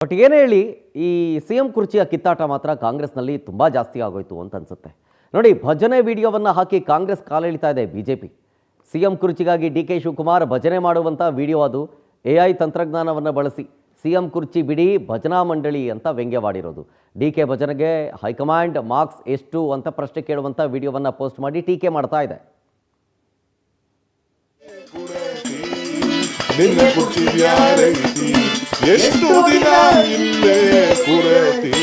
But ಏನೇ ಹೇಳಿ ಈ ಸಿಎಂ ಕುರ್ಚಿಯ ಕಿತ್ತಾಟ ಮಾತ್ರ ಕಾಂಗ್ರೆಸ್ನಲ್ಲಿ ತುಂಬ ಜಾಸ್ತಿ ಆಗೋಯ್ತು ಅಂತ ಅನ್ಸುತ್ತೆ. ನೋಡಿ, ಭಜನೆ ವಿಡಿಯೋವನ್ನು ಹಾಕಿ ಕಾಂಗ್ರೆಸ್ ಕಾಲೆಳಿತಾ ಇದೆ ಬಿಜೆಪಿ. ಸಿಎಂ ಕುರ್ಚಿಗಾಗಿ ಡಿ.ಕೆ. ಶಿವಕುಮಾರ್ ಭಜನೆ ಮಾಡುವಂಥ ವಿಡಿಯೋ ಅದು. AI ತಂತ್ರಜ್ಞಾನವನ್ನು ಬಳಸಿ ಸಿಎಂ ಕುರ್ಚಿ ಬಿಡಿ ಭಜನಾ ಮಂಡಳಿ ಅಂತ ವ್ಯಂಗ್ಯವಾಡಿರೋದು. ಡಿ.ಕೆ. ಭಜನೆಗೆ ಹೈಕಮಾಂಡ್ ಮಾರ್ಕ್ಸ್ ಎಷ್ಟು ಅಂತ ಪ್ರಶ್ನೆ ಕೇಳುವಂಥ ವಿಡಿಯೋವನ್ನು ಪೋಸ್ಟ್ ಮಾಡಿ ಟೀಕೆ ಮಾಡ್ತಾ ಇದೆ. ನಿನ್ನ ಕುರ್ಚಿದ್ಯಾರೈತಿ ಎಷ್ಟು ದಿನ ಇಲ್ಲೇ ಕುರತಿ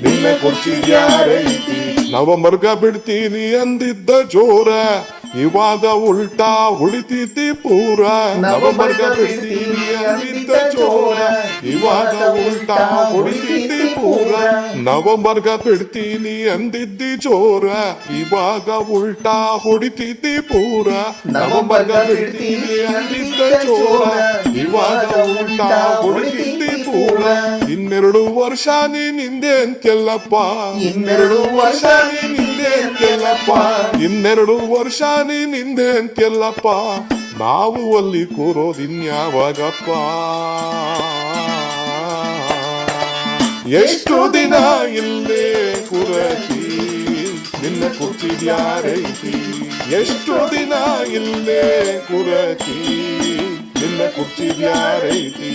ನಿನ್ನ ಕುರ್ಚಿದ್ಯಾರೈತಿ ನವಂಬರ್ಗ ಬಿಡ್ತೀನಿ ಅಂದಿದ್ದ ಜೋರ ಇವಾಗ ಉಲ್ಟಾ ಉಳಿತೈತಿ ಪೂರ ನವಂಬರ್ಗ ಬಿಡ್ತೀನಿ ಅಂದಿದ್ದ ಜೋರ ಇವಾಗ ಉಲ್ಟಾ ಉಳಿತೈತಿ ಪೂರ ನವಂಬರ್ಗ ಬಿಡ್ತೀನಿ ಅಂದಿದ್ದಿ ಜೋರ ಇವಾಗ ಉಲ್ಟಾ ಹೊಡಿತೈತಿ ಪೂರ ನವಂಬರ್ಗ ಬಿಡ್ತೀನಿ ಅಂದಿದ್ದ ಜೋರ ಇವಾಗ ಉಲ್ಟಾ ಹೊಡಿತೈತಿ ಪೂರ 2 ವರ್ಷ ನಿಂದೆ ಅಂತೆಲ್ಲಪ್ಪ 2 ವರ್ಷ ನಿಂದೆ ಅಂತೆಲ್ಲಪ್ಪ 2 ವರ್ಷ ನಿಂದೆ ಅಂತೆಲ್ಲಪ್ಪ ನಾವು ಅಲ್ಲಿ ಕೂರೋದಿನ್ಯಾವಾಗಪ್ಪ ಎಷ್ಟು ದಿನ ಇಲ್ಲೇ ಕುರತಿ ನಿನ್ನ ಕುರ್ಚಿದ್ಯಾರೈತಿ ಎಷ್ಟು ದಿನ ಇಲ್ಲೇ ಕುರತಿ ನಿನ್ನ ಕುರ್ಚಿದ್ಯಾರೈತಿ